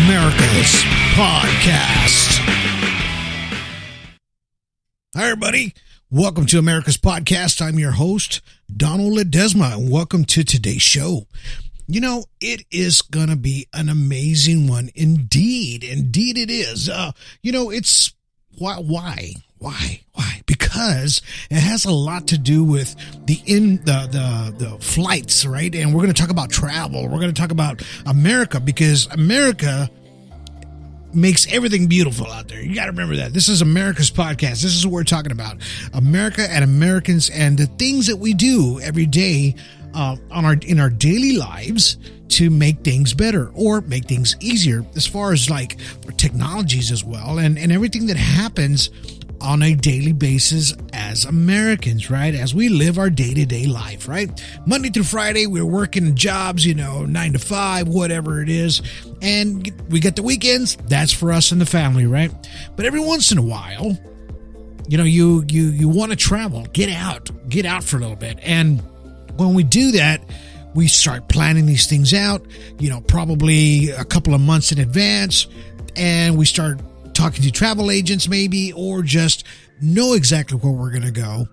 America's Podcast. Hi, everybody. Welcome to America's Podcast. I'm your host, Donald Ledesma, and welcome to today's show. You know, it is going to be an amazing one. Indeed. Indeed it is. It's why? Because it has a lot to do with the flights, right? And we're going to talk about travel. We're going to talk about America, because America makes everything beautiful out there. You got to remember that. This is America's Podcast. This is what we're talking about. America and Americans and the things that we do every day in our daily lives to make things better or make things easier, as far as like technologies as well, and everything that happens on a daily basis as Americans, right? As we live our day-to-day life, right? Monday through Friday, we're working jobs, 9 to 5, whatever it is. And we get the weekends. That's for us and the family, right? But every once in a while, you want to travel, get out for a little bit. And when we do that, we start planning these things out, probably a couple of months in advance, and we start talking to travel agents maybe, or just know exactly where we're going to go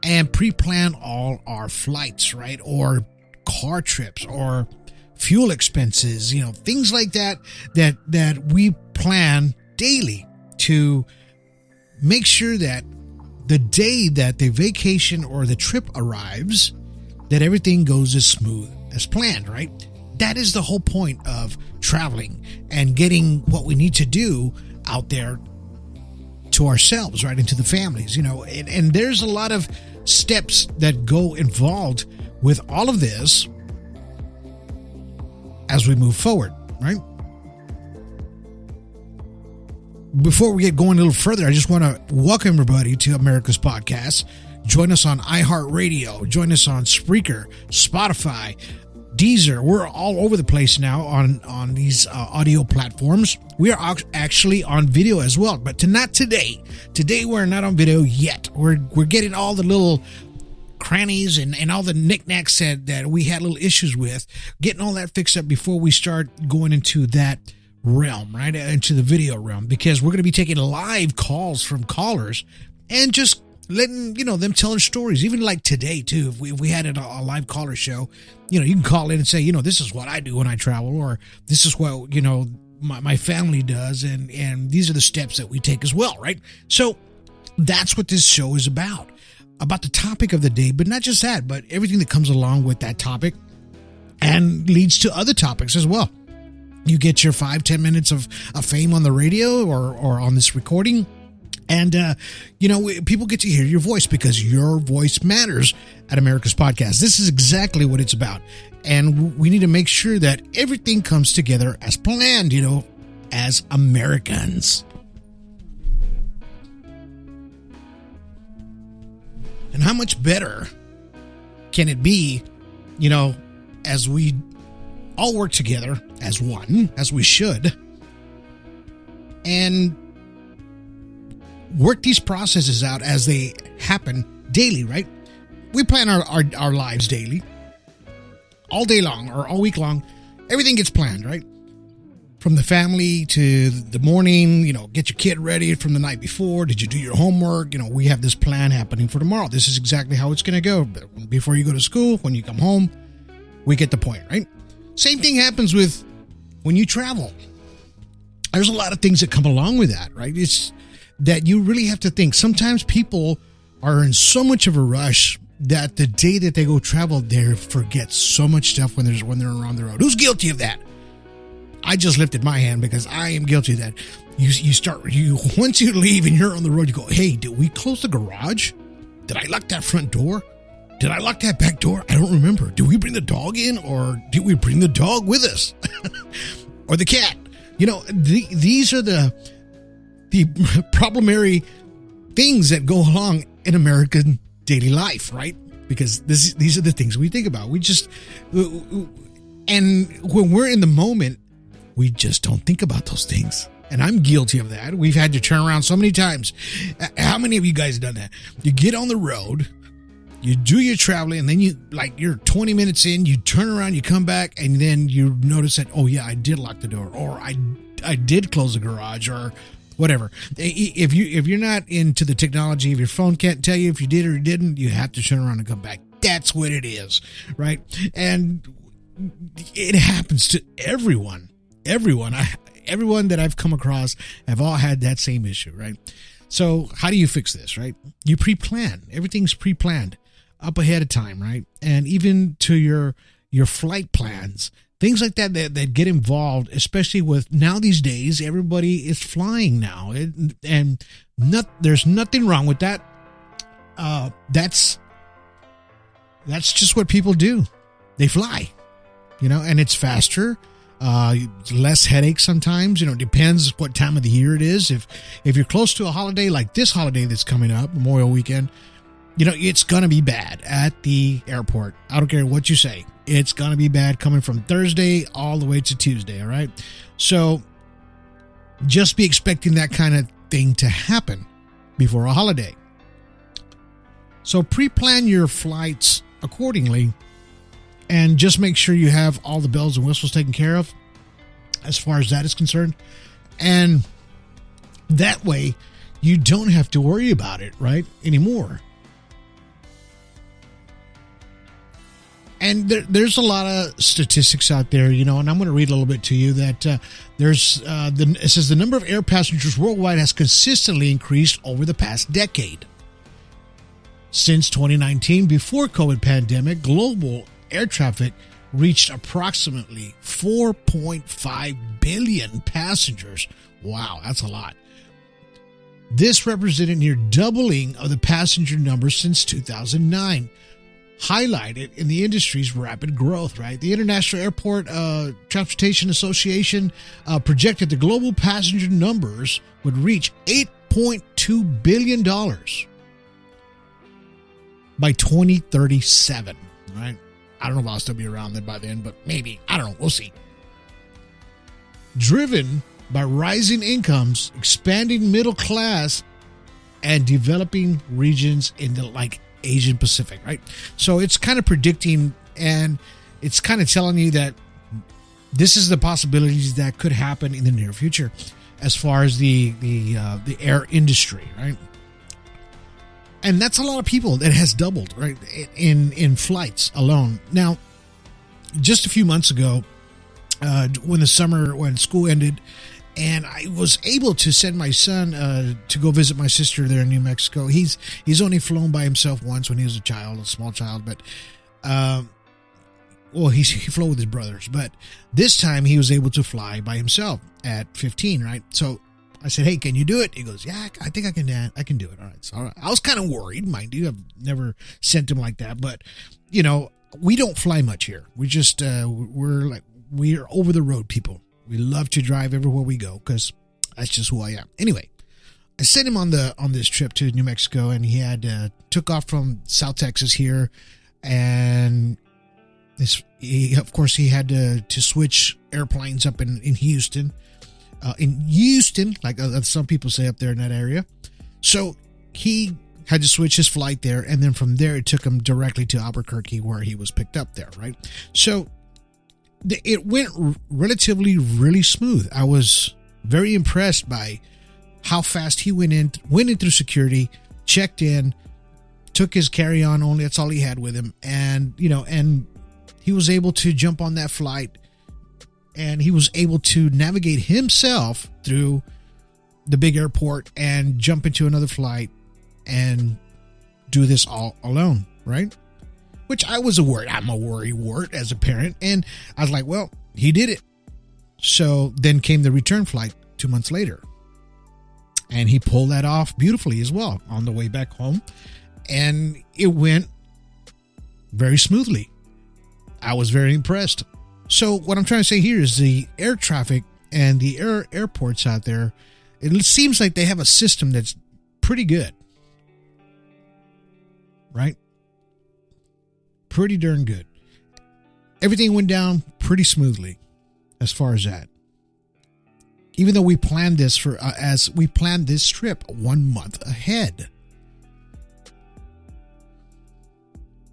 and pre-plan all our flights, right? Or car trips or fuel expenses, things like that we plan daily to make sure that the day that the vacation or the trip arrives, that everything goes as smooth as planned, right? That is the whole point of traveling and getting what we need to do out there to ourselves, right? And to the families, and there's a lot of steps that go involved with all of this as we move forward, right? Before we get going a little further, I just want to welcome everybody to America's Podcast. Join us on iHeartRadio. Join us on Spreaker, Spotify, Deezer. We're all over the place now on these audio platforms. We are actually on video as well, but not today. Today we're not on video yet. We're getting all the little crannies and all the knickknacks that we had little issues with, getting all that fixed up before we start going into that realm, right? Into the video realm, because we're going to be taking live calls from callers and just letting them tell their stories. Even like today too, if we had a live caller show, you can call in and say, this is what I do when I travel, or this is what my family does, and these are the steps that we take as well, right? So that's what this show is about the topic of the day, but not just that, but everything that comes along with that topic and leads to other topics as well. You get your 5-10 minutes of fame on the radio or on this recording. And, people get to hear your voice, because your voice matters at America's Podcast. This is exactly what it's about. And we need to make sure that everything comes together as planned, as Americans. And how much better can it be, as we all work together as one, as we should, and work these processes out as they happen daily, right? We plan our lives daily, all day long or all week long. Everything gets planned, right? From the family to the morning, get your kid ready from the night before. Did you do your homework? We have this plan happening for tomorrow. This is exactly how it's going to go. Before you go to school, when you come home, we get the point, right? Same thing happens with when you travel. There's a lot of things that come along with that, right? It's that you really have to think. Sometimes people are in so much of a rush that the day that they go travel, they forget so much stuff when they're around the road. Who's guilty of that? I just lifted my hand, because I am guilty of that. Once you leave and you're on the road, you go, hey, did we close the garage? Did I lock that front door? Did I lock that back door? I don't remember. Did we bring the dog in, or did we bring the dog with us? Or the cat? These are the problemary things that go along in American daily life, right? Because these are the things we think about. And when we're in the moment, we just don't think about those things. And I'm guilty of that. We've had to turn around so many times. How many of you guys have done that? You get on the road You do your traveling, and then you're 20 minutes in, you turn around, you come back, and then you notice that, oh yeah, I did lock the door, or I did close the garage, or whatever. If you're not into the technology, if your phone can't tell you if you did or you didn't, you have to turn around and come back. That's what it is, right? And it happens to everyone. Everyone that I've come across have all had that same issue, right? So how do you fix this, right? You pre-plan. Everything's pre-planned up ahead of time, right? And even to your flight plans, things like that get involved, especially with now these days, everybody is flying now. There's nothing wrong with that. That's just what people do. They fly, and it's faster. Less headaches sometimes, it depends what time of the year it is. If you're close to a holiday like this holiday that's coming up, Memorial Weekend, it's going to be bad at the airport. I don't care what you say. It's going to be bad coming from Thursday all the way to Tuesday. All right. So just be expecting that kind of thing to happen before a holiday. So pre-plan your flights accordingly, and just make sure you have all the bells and whistles taken care of as far as that is concerned. And that way you don't have to worry about it, right, anymore. And there's a lot of statistics out there, and I'm going to read a little bit to you that it says the number of air passengers worldwide has consistently increased over the past decade. Since 2019, before COVID pandemic, global air traffic reached approximately 4.5 billion passengers. Wow, that's a lot. This represented near doubling of the passenger numbers since 2009. Highlighted in the industry's rapid growth, right? The International Airport Transportation Association projected the global passenger numbers would reach $8.2 billion by 2037, right? I don't know if I'll still be around then by then, but maybe. I don't know. We'll see. Driven by rising incomes, expanding middle class, and developing regions in the Asian Pacific, right? So it's kind of predicting, and it's kind of telling you that this is the possibilities that could happen in the near future as far as the air industry, right? And that's a lot of people that has doubled, right, in flights alone. Now, just a few months ago, when school ended, and I was able to send my son to go visit my sister there in New Mexico. He's only flown by himself once when he was a small child, but he flew with his brothers. But this time he was able to fly by himself at 15, right? So I said, "Hey, can you do it?" He goes, "Yeah, I think I can do it." All right. So I was kind of worried, mind you. I've never sent him like that, but we don't fly much here. We just we're over the road people. We love to drive everywhere we go because that's just who I am. Anyway, I sent him on this trip to New Mexico, and he had took off from South Texas here, and he had to switch airplanes up in Houston. Like some people say up there in that area. So he had to switch his flight there, and then from there it took him directly to Albuquerque, where he was picked up there, right? So it went relatively really smooth. I was very impressed by how fast he went in through security, checked in, took his carry-on only. That's all he had with him. And, and he was able to jump on that flight, and he was able to navigate himself through the big airport and jump into another flight and do this all alone, right? Which I was worried. I'm a worrywart as a parent. And I was like, well, he did it. So then came the return flight 2 months later. And he pulled that off beautifully as well on the way back home. And it went very smoothly. I was very impressed. So what I'm trying to say here is the air traffic and the airports out there, it seems like they have a system that's pretty good. Right? Pretty darn good. Everything went down pretty smoothly as far as that. Even though we planned this trip 1 month ahead.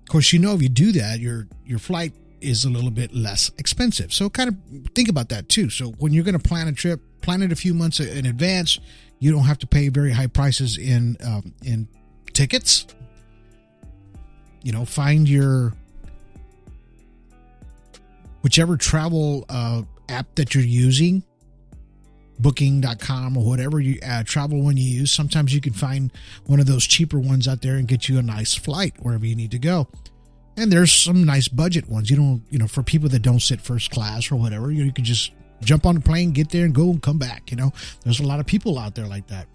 Of course, if you do that, your flight is a little bit less expensive. So kind of think about that too. So when you're going to plan a trip, plan it a few months in advance. You don't have to pay very high prices in tickets. Find your whichever travel app that you're using, booking.com or whatever travel one you use. Sometimes you can find one of those cheaper ones out there and get you a nice flight wherever you need to go. And there's some nice budget ones. For people that don't sit first class or whatever, you can just jump on the plane, get there and go and come back. There's a lot of people out there like that.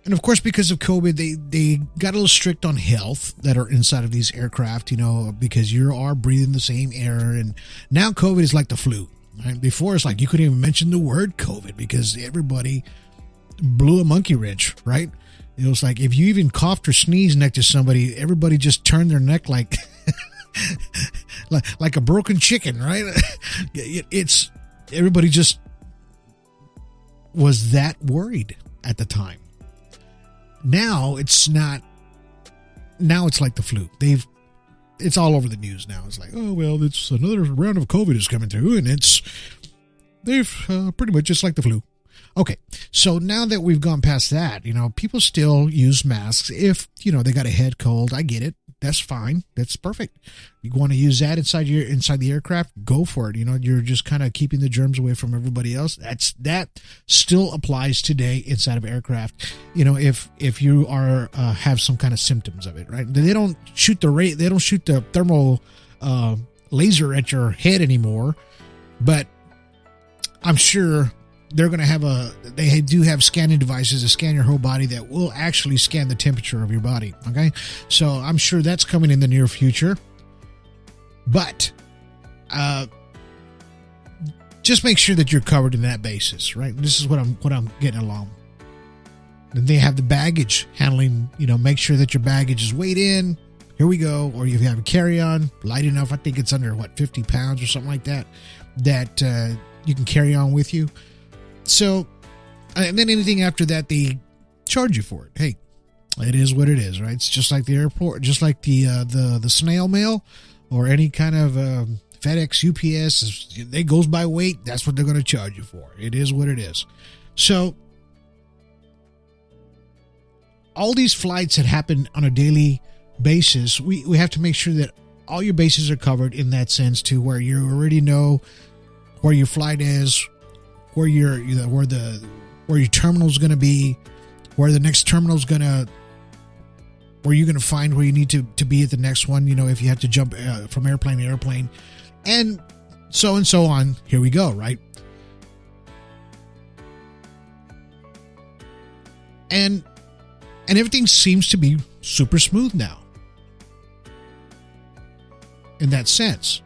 And of course, because of COVID, they got a little strict on health that are inside of these aircraft, because you are breathing the same air. And now COVID is like the flu. Right? Before, it's like you couldn't even mention the word COVID because everybody blew a monkey wrench, right? It was like if you even coughed or sneezed next to somebody, everybody just turned their neck like like a broken chicken, right? It's everybody just was that worried at the time. Now it's not. Now it's like the flu. It's all over the news now. It's like, oh well, it's another round of COVID is coming through, and they've pretty much just like the flu. Okay, so now that we've gone past that, people still use masks if they got a head cold. I get it. That's fine. That's perfect. You want to use that inside the aircraft? Go for it. You're just kind of keeping the germs away from everybody else. That still applies today inside of aircraft. If you are have some kind of symptoms of it, right? They don't shoot the thermal laser at your head anymore, but I'm sure they're going to they do have scanning devices to scan your whole body that will actually scan the temperature of your body. Okay. So I'm sure that's coming in the near future, but, just make sure that you're covered in that basis, right? This is what I'm getting along. And they have the baggage handling, make sure that your baggage is weighed in. Here we go. Or you have a carry-on light enough. I think it's under 50 pounds or something like that you can carry on with you. So, and then anything after that, they charge you for it. Hey, it is what it is, right? It's just like the airport, just like the snail mail or any kind of FedEx, UPS. It goes by weight. That's what they're going to charge you for. It is what it is. So, all these flights that happen on a daily basis, we have to make sure that all your bases are covered in that sense to where you already know where your flight is, where your terminal is going to be, where the next terminal is where you're going to find where you need to be at the next one. If you have to jump from airplane to airplane, and so on. Here we go, right? And everything seems to be super smooth now. In that sense.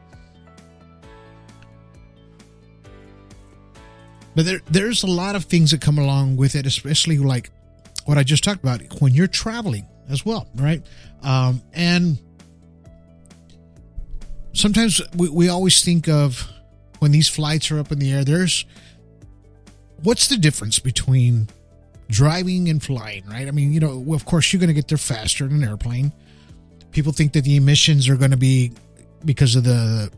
But there's a lot of things that come along with it, especially like what I just talked about when you're traveling as well, right? And sometimes we always think of when these flights are up in the air, what's the difference between driving and flying, right? I mean, of course you're going to get there faster than an airplane. People think that the emissions are going to be because of the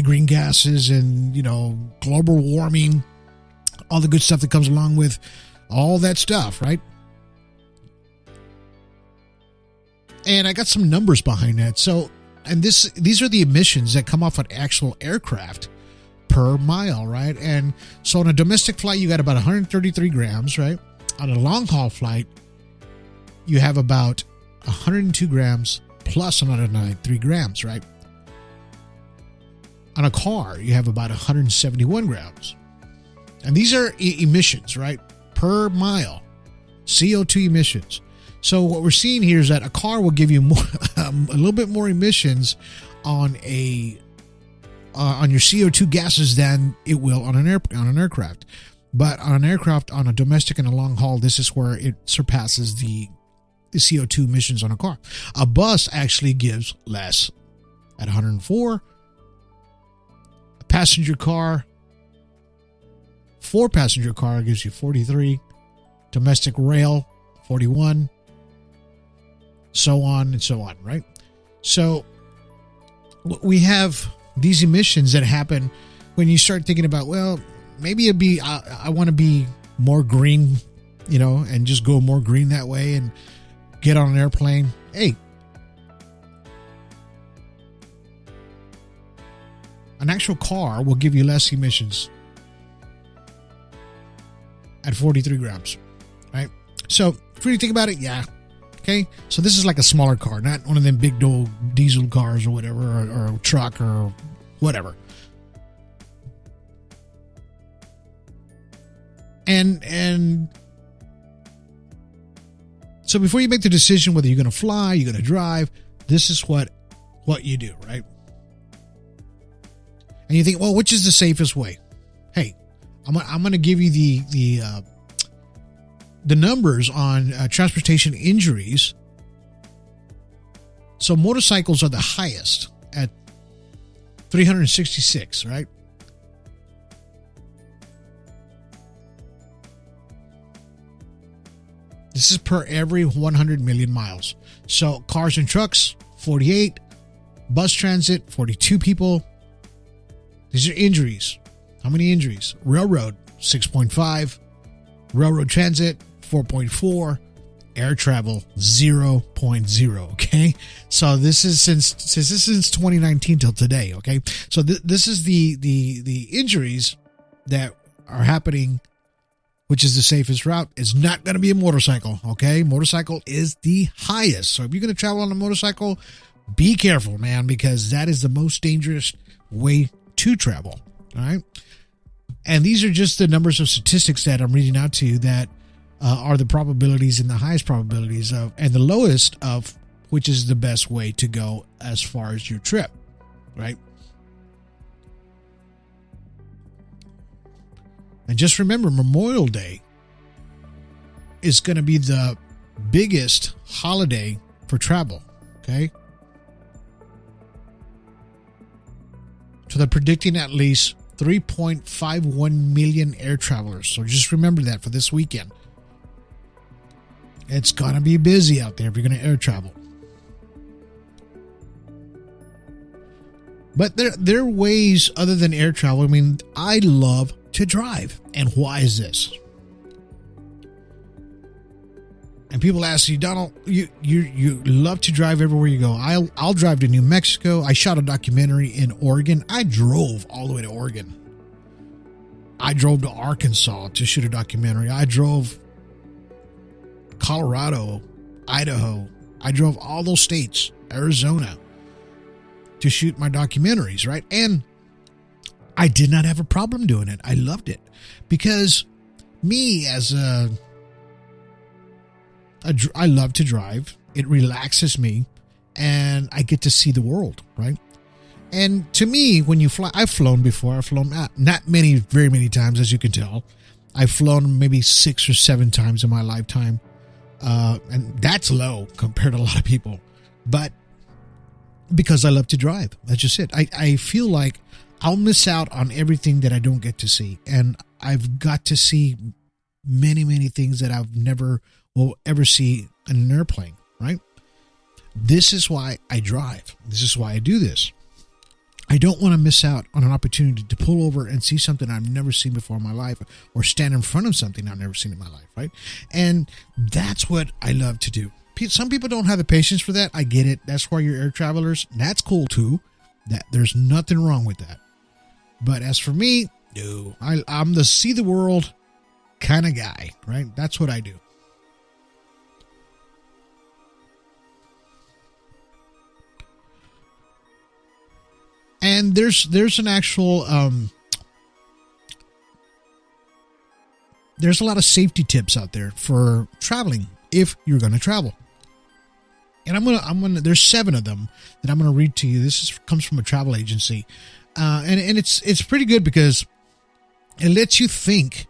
green gases and, global warming, all the good stuff that comes along with all that stuff, right? And I got some numbers behind that. So, and these are the emissions that come off an actual aircraft per mile, right? And so on a domestic flight, you got about 133 grams, right? On a long haul flight, you have about 102 grams plus another 93 grams, right? On a car, you have about 171 grams. And these are emissions, right? Per mile, CO2 emissions. So what we're seeing here is that a car will give you more, a little bit more emissions on your CO2 gases than it will on an aircraft. But on an aircraft, on a domestic and a long haul, this is where it surpasses the CO2 emissions on a car. A bus actually gives less at 104. A passenger car, 4-passenger car gives you 43. Domestic rail, 41. so on and so on, right? So we have these emissions that happen when you start thinking about, well, maybe I want to be more green, and just go more green that way and get on an airplane. Hey, an actual car will give you less emissions at 43 grams, right? So if you think about it, yeah. Okay. So this is like a smaller car, not one of them big old diesel cars or whatever, or a truck or whatever. And so before you make the decision whether you're going to fly, you're going to drive, this is what you do, right? And you think, well, which is the safest way? Hey, I'm going to give you the numbers on transportation injuries. So motorcycles are the highest at 366, right? This is per every 100 million miles. So cars and trucks, 48. Bus transit, 42 people. These are injuries. How many injuries? Railroad, 6.5. Railroad transit, 4.4. Air travel, 0.0. Okay. So this is since 2019 till today. Okay. So this is the injuries that are happening, which is the safest route. It's not going to be a motorcycle. Okay. Motorcycle is the highest. So if you're going to travel on a motorcycle, be careful, man, because that is the most dangerous way to travel. All right. And these are just the numbers of statistics that I'm reading out to you that are the probabilities and the highest probabilities of, and the lowest of which is the best way to go as far as your trip, right? And just remember, Memorial Day is going to be the biggest holiday for travel, okay? So they're predicting at least 3.51 million air travelers. So just remember that for this weekend. It's going to be busy out there if you're going to air travel. But there are ways other than air travel. I mean, I love to drive. And why is this? And people ask you, Donald, you love to drive everywhere you go. I'll drive to New Mexico. I shot a documentary in Oregon. I drove all the way to Oregon. I drove to Arkansas to shoot a documentary. I drove Colorado, Idaho. I drove all those states, Arizona, to shoot my documentaries, right? And I did not have a problem doing it. I loved it because me as I love to drive. It relaxes me and I get to see the world, right? And to me, when you fly, I've flown before. I've flown not very many times, as you can tell. I've flown maybe 6 or 7 times in my lifetime. And that's low compared to a lot of people, but because I love to drive, that's just it. I feel like I'll miss out on everything that I don't get to see. And I've got to see many, many things that I've never will ever see in an airplane, right? This is why I drive. This is why I do this. I don't want to miss out on an opportunity to pull over and see something I've never seen before in my life, or stand in front of something I've never seen in my life, right? And that's what I love to do. Some people don't have the patience for that. I get it. That's why you're air travelers. That's cool too. That there's nothing wrong with that. But as for me, no, I'm the see the world kind of guy, right? That's what I do. And there's an actual there's a lot of safety tips out there for traveling if you're going to travel. And I'm gonna there's 7 of them that I'm gonna read to you. This comes from a travel agency, and it's pretty good because it lets you think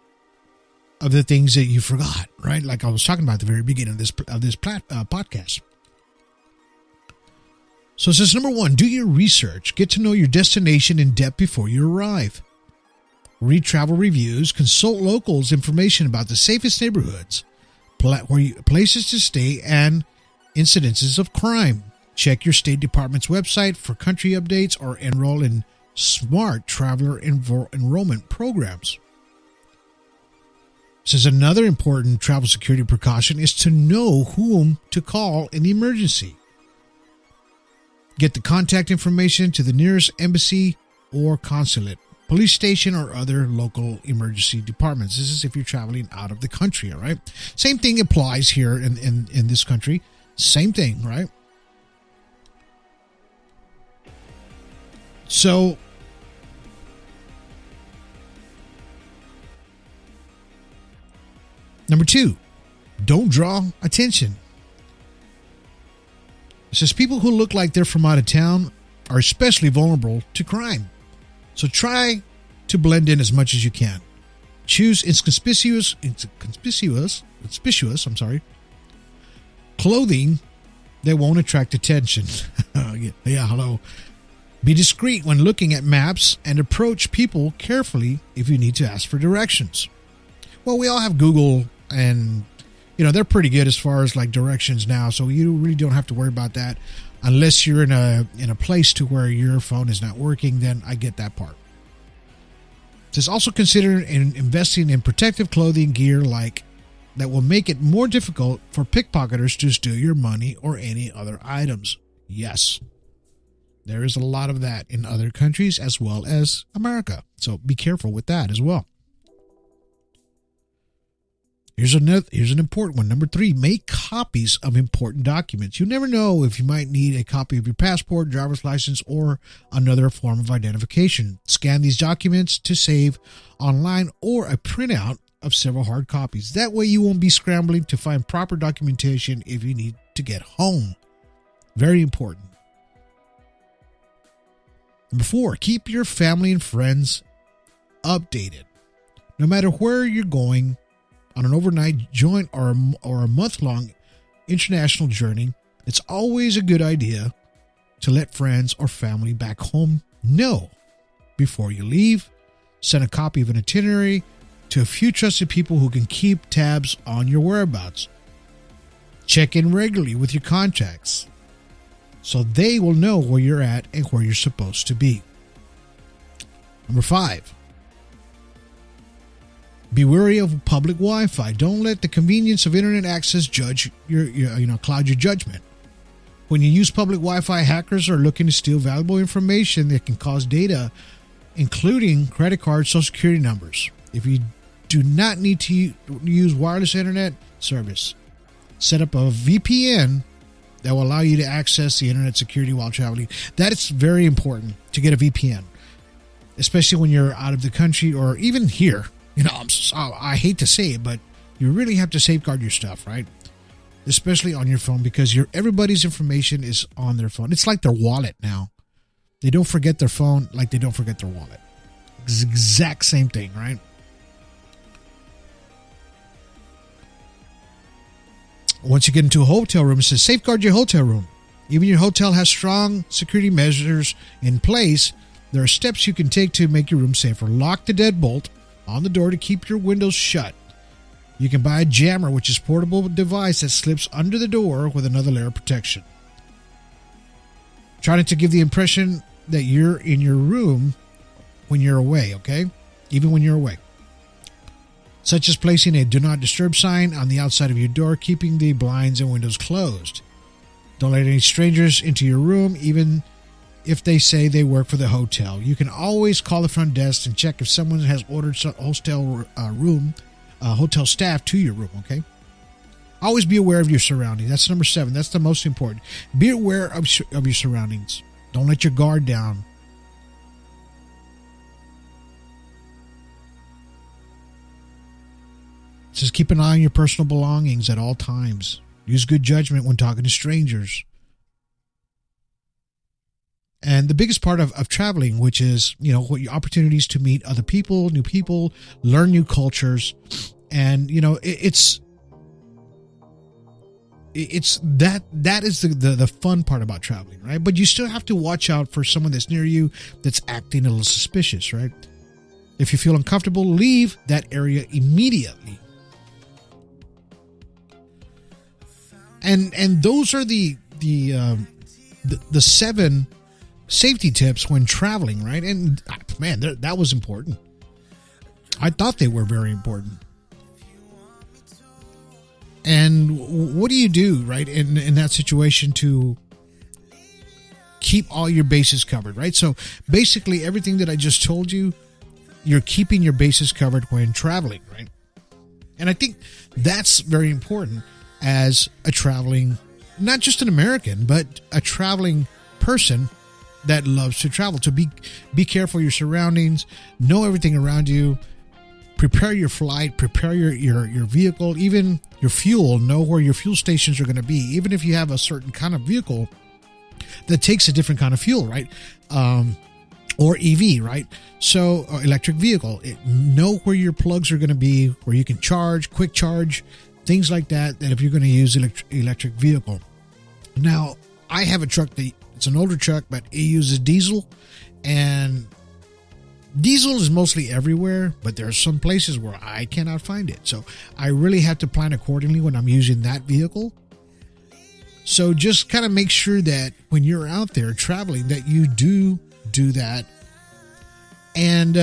of the things that you forgot, right? Like I was talking about at the very beginning of this podcast. So it says, number 1, do your research. Get to know your destination in depth before you arrive. Read travel reviews. Consult locals' information about the safest neighborhoods, places to stay, and incidences of crime. Check your State Department's website for country updates or enroll in smart traveler enrollment programs. Says another important travel security precaution is to know whom to call in the emergency. Get the contact information to the nearest embassy or consulate, police station, or other local emergency departments. This is if you're traveling out of the country, all right? Same thing applies here in this country. Same thing, right? So, number 2, don't draw attention. It says people who look like they're from out of town are especially vulnerable to crime. So try to blend in as much as you can. Choose inconspicuous clothing that won't attract attention. Yeah, hello. Be discreet when looking at maps and approach people carefully if you need to ask for directions. Well, we all have Google, and they're pretty good as far as like directions now, so you really don't have to worry about that unless you're in a place to where your phone is not working. Then I get that part. It says also consider investing in protective clothing gear that will make it more difficult for pickpocketers to steal your money or any other items. Yes, there is a lot of that in other countries as well as America, so be careful with that as well. Here's an important one. Number 3, make copies of important documents. You never know if you might need a copy of your passport, driver's license, or another form of identification. Scan these documents to save online or a printout of several hard copies. That way you won't be scrambling to find proper documentation if you need to get home. Very important. Number 4, keep your family and friends updated. No matter where you're going, on an overnight joint or a month-long international journey, it's always a good idea to let friends or family back home know before you leave. Send a copy of an itinerary to a few trusted people who can keep tabs on your whereabouts. Check in regularly with your contacts so they will know where you're at and where you're supposed to be. Number 5. Be wary of public Wi-Fi. Don't let the convenience of internet access cloud your judgment. When you use public Wi-Fi, hackers are looking to steal valuable information that can cause data, including credit cards, social security numbers. If you do not need to use wireless internet service, set up a VPN that will allow you to access the internet security while traveling. That is very important, to get a VPN, especially when you're out of the country or even here. I hate to say it, but you really have to safeguard your stuff, right? Especially on your phone, because everybody's information is on their phone. It's like their wallet now. They don't forget their phone like they don't forget their wallet. It's the exact same thing, right? Once you get into a hotel room, it says safeguard your hotel room. Even your hotel has strong security measures in place. There are steps you can take to make your room safer. Lock the deadbolt on the door to keep your windows shut. You can buy a jammer, which is a portable device that slips under the door with another layer of protection. Try not to give the impression that you're in your room when you're away, okay? Even when you're away. Such as placing a do not disturb sign on the outside of your door, keeping the blinds and windows closed. Don't let any strangers into your room, even if they say they work for the hotel. You can always call the front desk and check if someone has ordered some hotel staff to your room, okay? Always be aware of your surroundings. That's number 7. That's the most important. Be aware of your surroundings. Don't let your guard down. It says keep an eye on your personal belongings at all times. Use good judgment when talking to strangers. And the biggest part of traveling, which is, what your opportunities to meet other people, new people, learn new cultures. And, it's that is the fun part about traveling, right? But you still have to watch out for someone that's near you that's acting a little suspicious, right? If you feel uncomfortable, leave that area immediately. And those are the 7 safety tips when traveling, right? And man, that was important. I thought they were very important. And what do you do, right, in that situation to keep all your bases covered, right? So basically everything that I just told you, you're keeping your bases covered when traveling, right? And I think that's very important as a traveling, not just an American, but a traveling person that loves to travel. To be careful of your surroundings, know everything around you, prepare your flight, prepare your vehicle, even your fuel, know where your fuel stations are going to be. Even if you have a certain kind of vehicle that takes a different kind of fuel, right? Or EV, right? So electric vehicle, know where your plugs are going to be, where you can charge, quick charge, things like that if you're going to use electric vehicle. Now, I have a truck it's an older truck, but it uses diesel, and diesel is mostly everywhere, but there are some places where I cannot find it. So I really have to plan accordingly when I'm using that vehicle. So just kind of make sure that when you're out there traveling that you do that and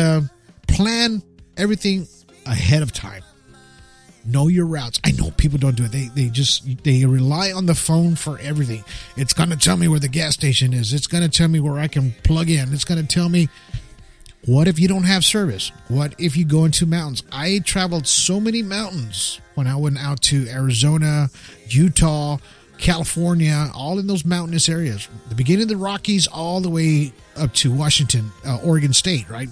plan everything ahead of time. Know your routes. I know people don't do it. They rely on the phone for everything. It's going to tell me where the gas station is. It's going to tell me where I can plug in. It's going to tell me, what if you don't have service? What if you go into mountains? I traveled so many mountains when I went out to Arizona, Utah, California, all in those mountainous areas. The beginning of the Rockies all the way up to Washington, Oregon State, right?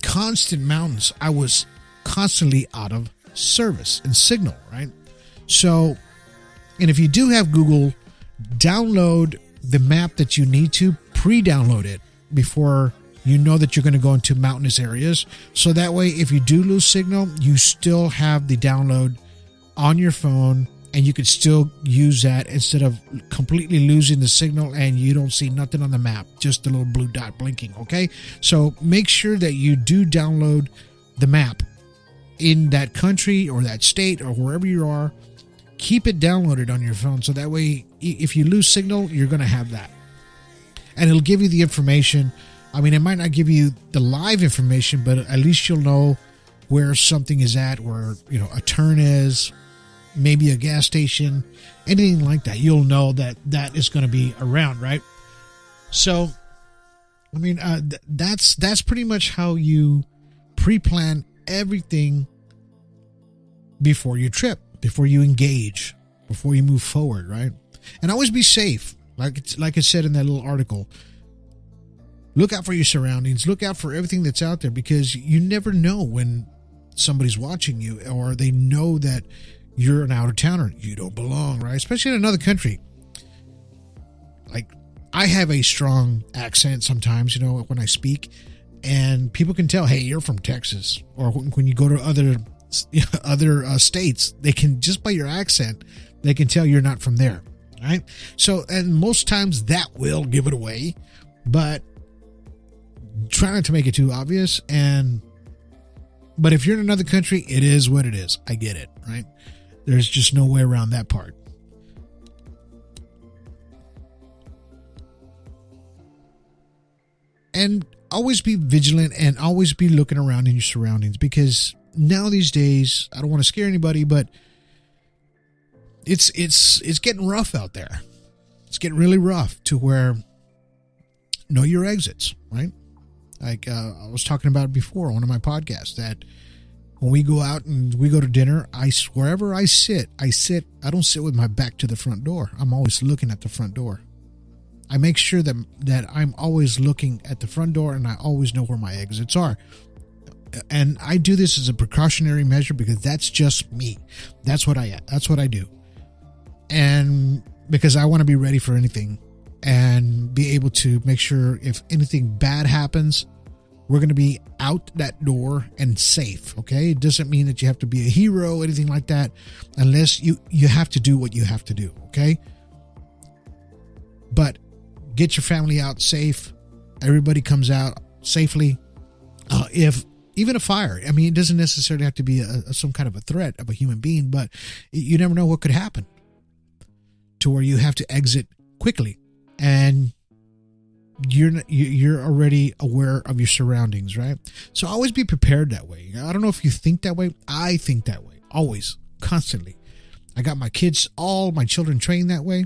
Constant mountains. I was constantly out of service and signal, right? So, and if you do have Google, download the map that you need to, pre-download it before you know that you're going to go into mountainous areas. So that way, if you do lose signal, you still have the download on your phone and you could still use that instead of completely losing the signal and you don't see nothing on the map, just a little blue dot blinking, okay? So make sure that you do download the map in that country or that state or wherever you are. Keep it downloaded on your phone so that way if you lose signal, you're going to have that. And it'll give you the information. I mean, it might not give you the live information, but at least you'll know where something is at, where, you know, a turn is, maybe a gas station, anything like that. You'll know that that is going to be around, right? So, I mean, that's pretty much how you pre-plan everything before your trip, before you engage, before you move forward, right? And always be safe. Like I said in that little article, look out for your surroundings, look out for everything that's out there, because you never know when somebody's watching you or they know that you're an out-of-towner. You don't belong, right? Especially in another country. Like, I have a strong accent sometimes, you know, when I speak, and people can tell, hey, you're from Texas. Or when you go to other states, they can, just by your accent, they can tell you're not from there, right? So, and most times that will give it away, but try not to make it too obvious. But if you're in another country, it is what it is. I get it, right? There's just no way around that part. And always be vigilant and always be looking around in your surroundings, because now these days, I don't want to scare anybody, but it's getting rough out there. It's getting really rough to where know your exits, right? Like I was talking about before on one of my podcasts, that when we go out and we go to dinner, wherever I sit, I don't sit with my back to the front door. I'm always looking at the front door. I make sure that I'm always looking at the front door and I always know where my exits are. And I do this as a precautionary measure because that's just me. That's what I do. And because I want to be ready for anything and be able to make sure if anything bad happens, we're going to be out that door and safe. Okay. It doesn't mean that you have to be a hero, anything like that, unless you have to do what you have to do. Okay. But get your family out safe. Everybody comes out safely. If even a fire, I mean, it doesn't necessarily have to be some kind of a threat of a human being, but you never know what could happen. to where you have to exit quickly, and you're already aware of your surroundings, right? So always be prepared that way. I don't know if you think that way. I think that way, always, constantly. I got my kids, all my children trained that way.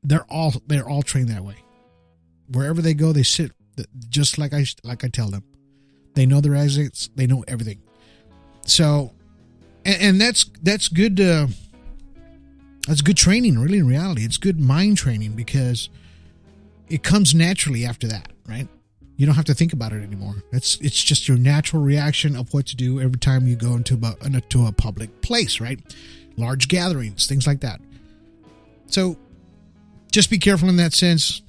They're all trained that way. Wherever they go, they sit just like I tell them. They know their exits. They know everything. So, and that's good. That's good training, really. In reality, it's good mind training, because it comes naturally after that, right? You don't have to think about it anymore. It's just your natural reaction of what to do every time you go into a public place, right? Large gatherings, things like that. So just be careful in that sense.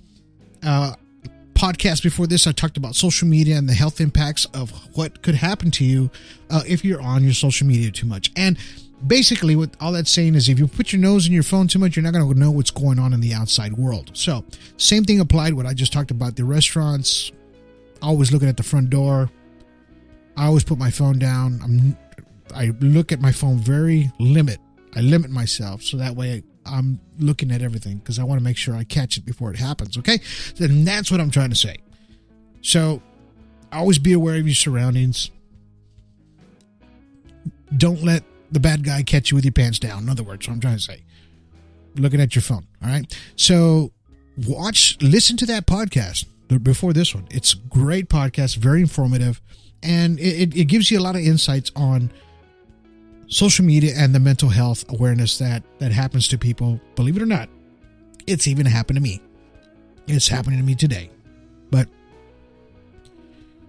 Podcast before this, I talked about social media and the health impacts of what could happen to you if you're on your social media too much. And basically, what all that's saying is, if you put your nose in your phone too much, you're not going to know what's going on in the outside world. So, same thing applied what I just talked about. The restaurants, always looking at the front door. I always put my phone down. I look at my phone I limit myself, so that way I'm looking at everything, because I want to make sure I catch it before it happens, okay? And that's what I'm trying to say. So, always be aware of your surroundings. Don't let the bad guy catch you with your pants down. In other words, what I'm trying to say. Looking at your phone, all right? So, listen to that podcast before this one. It's a great podcast, very informative, and it gives you a lot of insights on social media and the mental health awareness that happens to people. Believe it or not, it's even happened to me. It's happening to me today. But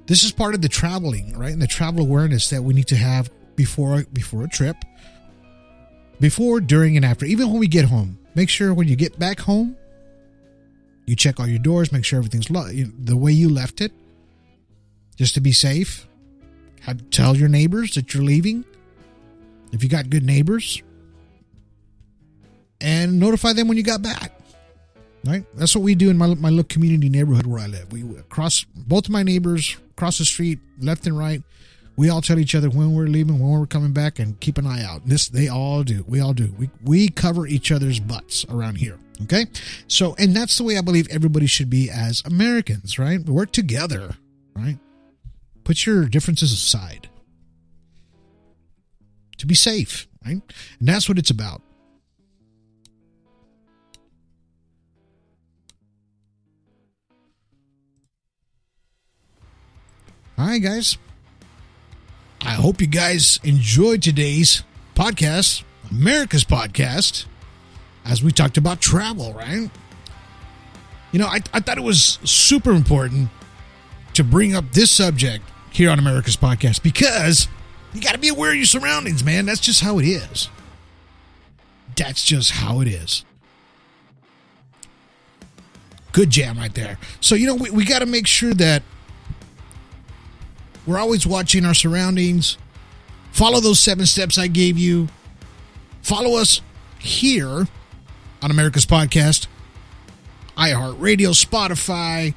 this is part of the traveling, right? And the travel awareness that we need to have before a trip, before, during, and after. Even when we get home, make sure when you get back home, you check all your doors, make sure everything's the way you left it, just to be safe. Tell your neighbors that you're leaving, if you got good neighbors, and notify them when you got back. Right? That's what we do in my little community neighborhood where I live. We across both of my neighbors, across the street, left and right. We all tell each other when we're leaving, when we're coming back, and keep an eye out. They all do. We all do. We cover each other's butts around here. Okay? So, and that's the way I believe everybody should be as Americans, right? We work together, right? Put your differences aside to be safe, right? And that's what it's about. All right, guys. I hope you guys enjoyed today's podcast, America's podcast, as we talked about travel, right? You know, I thought it was super important to bring up this subject here on America's podcast, because you got to be aware of your surroundings, man. That's just how it is. That's just how it is. Good jam right there. So, you know, we got to make sure that we're always watching our surroundings. Follow those 7 steps I gave you. Follow us here on America's Podcast, iHeartRadio, Spotify,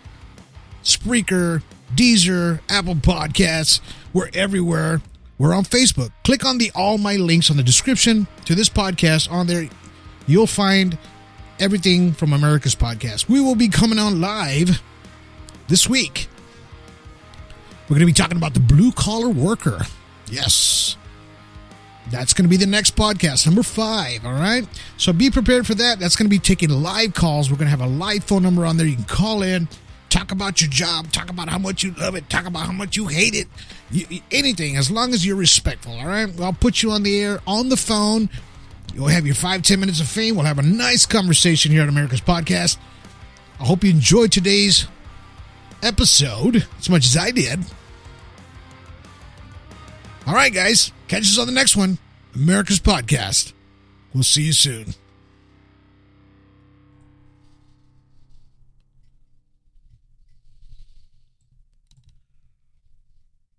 Spreaker, Deezer, Apple Podcasts. We're everywhere. We're on Facebook. Click on all my links on the description to this podcast. On there, you'll find everything from America's Podcast. We will be coming on live this week. We're going to be talking about the blue-collar worker. Yes. That's going to be the next podcast, number 5, all right? So be prepared for that. That's going to be taking live calls. We're going to have a live phone number on there. You can call in, talk about your job, talk about how much you love it, talk about how much you hate it, anything, as long as you're respectful, all right? I'll put you on the air, on the phone. You'll have your 5-10 minutes of fame. We'll have a nice conversation here on America's Podcast. I hope you enjoyed today's episode as much as I did. All right, guys. Catch us on the next one. America's Podcast. We'll see you soon.